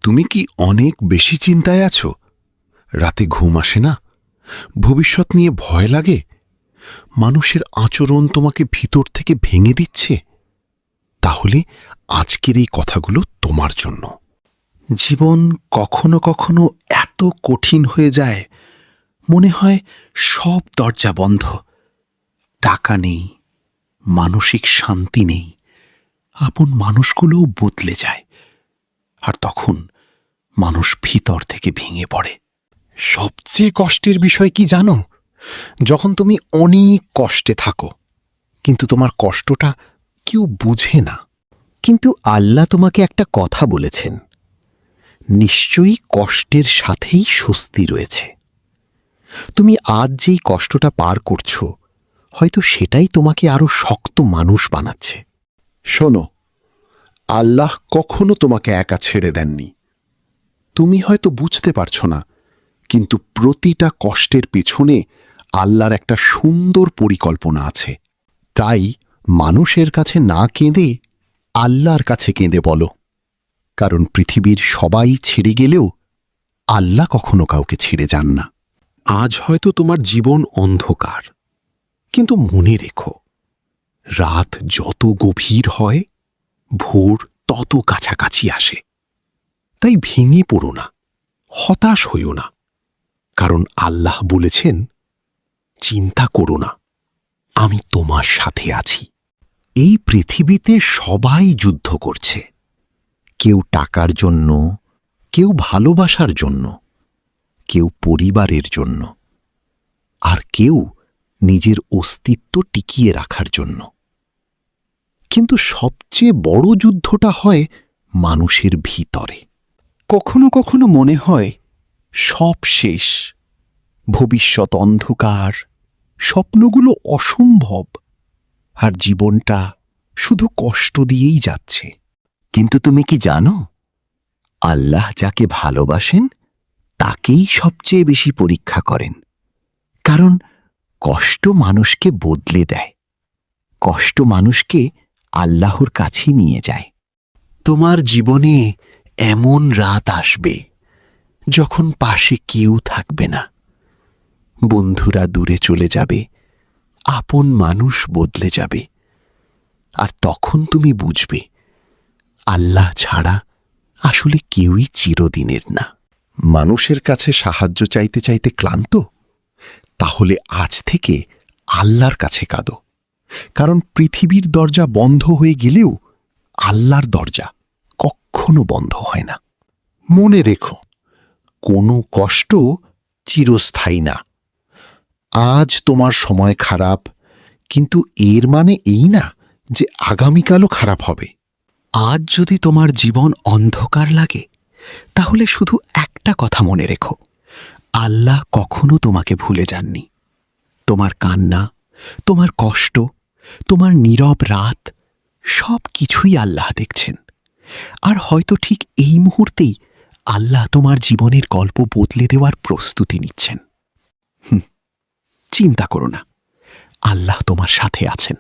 তুমি কি অনেক বেশি চিন্তায় আছো? রাতে ঘুম আসে না? ভবিষ্যৎ নিয়ে ভয় লাগে? মানুষের আচরণ তোমাকে ভিতর থেকে ভেঙে দিচ্ছে? তাহলে আজকের এই কথাগুলো তোমার জন্য। জীবন কখনো কখনো এত কঠিন হয়ে যায়, মনে হয় সব দরজা বন্ধ। টাকা নেই, মানসিক শান্তি নেই, আপন মানুষগুলোও বদলে যায়। আর তখন মানুষ ভিতর থেকে ভেঙে পড়ে। সবচেয়ে কষ্টের বিষয় কি জানো? যখন তুমি অনেক কষ্টে থাকো, কিন্তু তোমার কষ্টটা কেউ বুঝে না। কিন্তু আল্লাহ তোমাকে একটা কথা বলেছেন, নিশ্চয়ই কষ্টের সাথেই স্বস্তি রয়েছে। তুমি আজ যেই কষ্টটা পার করছো, হয়তো সেটাই তোমাকে আরো শক্ত মানুষ বানাচ্ছে। শোনো, আল্লাহ কখনো তোমাকে একা ছেড়ে দেননি। তুমি হয়তো বুঝতে পারছো না, কিন্তু প্রতিটা কষ্টের পেছনে আল্লাহর একটা সুন্দর পরিকল্পনা আছে। তাই মানুষের কাছে না কেঁদে আল্লাহর কাছে কেঁদে বলো, কারণ পৃথিবীর সবাই ছেড়ে গেলেও আল্লাহ কখনো কাউকে ছেড়ে যান না। আজ হয়তো তোমার জীবন অন্ধকার, কিন্তু মনে রেখো, রাত যত গভীর হয়, ভোর তত কাছাকাছি আসে। তাই ভেঙে পড়ো না, হতাশ হইও না, কারণ আল্লাহ বলেছেন, চিন্তা করো না, আমি তোমার সাথে আছি। এই পৃথিবীতে সবাই যুদ্ধ করছে, কেউ টাকার জন্য, কেউ ভালোবাসার জন্য, কেউ পরিবারের জন্য, আর কেউ নিজের অস্তিত্ব টিকিয়ে রাখার জন্য। কিন্তু সবচেয়ে বড় যুদ্ধটা হয় মানুষের ভিতরে। কখনো কখনো মনে হয় সব শেষ, ভবিষ্যৎ অন্ধকার, স্বপ্নগুলো অসম্ভব, আর জীবনটা শুধু কষ্ট দিয়েই যাচ্ছে। কিন্তু তুমি কি জানো, আল্লাহ যাকে ভালোবাসেন তাকেই সবচেয়ে বেশি পরীক্ষা করেন। কারণ কষ্ট মানুষকে বদলে দেয়, কষ্ট মানুষকে আল্লাহর কাছে নিয়ে যায়। তোমার জীবনে এমন রাত আসবে যখন পাশে কেউ থাকবে না, বন্ধুরা দূরে চলে যাবে, আপন মানুষ বদলে যাবে, আর তখন তুমি বুঝবে আল্লাহ ছাড়া আসলে কেউই চিরদিনের না। মানুষের কাছে সাহায্য চাইতে চাইতে ক্লান্ত? তাহলে আজ থেকে আল্লাহর কাছে কাঁদো, কারণ পৃথিবীর দরজা বন্ধ হয়ে গেলেও আল্লাহর দরজা কখনো বন্ধ হয় না। মনে রেখো, কোনো কষ্ট চিরস্থায়ী না। আজ তোমার সময় খারাপ, কিন্তু এর মানে এই না যে আগামীকালও খারাপ হবে। আজ যদি তোমার জীবন অন্ধকার লাগে, তাহলে শুধু একটা কথা মনে রেখো, আল্লাহ কখনো তোমাকে ভুলে যাননি। তোমার কান্না, তোমার কষ্ট, তোমার নীরব রাত, সব কিছুই আল্লাহ দেখছেন। আর হয়তো ঠিক এই মুহূর্তেই আল্লাহ তোমার জীবনের গল্প বদলে দেওয়ার প্রস্তুতি নিচ্ছেন। চিন্তা করো না, আল্লাহ তোমার সাথে আছেন।